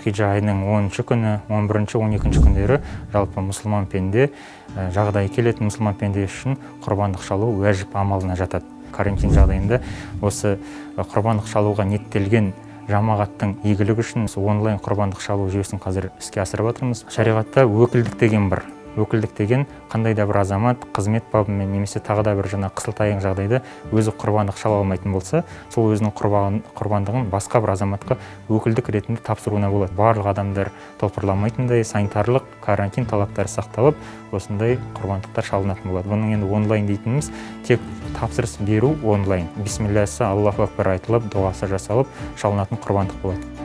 Зулхиджа айының 10-шы күні, 11-шы, 12-шы күндері жалпы мұсылман пенде, жағдайы келетін мұсылман пенде үшін құрбандық шалу уәжіп амалына жатады. Карантин жағдайында осы құрбандық шалуға ниеттелген жамағаттың игілігі үшін онлайн құрбандық шалу жүйесін қазір іске асырып жатырмыз. Шариғатта өкілдік деген бар. Өкілдік деген қандай да бір азамат қызмет бабымен немесе тағы да бір қысылтаяң жағдайда өзі құрбандық шала алмайтын болса, сол өзінің құрбандығын басқа бір азаматқа өкілдік ретінде тапсыруына болады. Барлық адамдар топырламайтындай санитарлық карантин талаптары сақталып, осындай құрбандықтар шалынатын болады. Бұның енді онлайн дейтініміз тек тапсырыс беру онлайн. Бисмиллахи Аллаху акбар айтылып, дұғасы жасалып шалынатын құрбандық болады.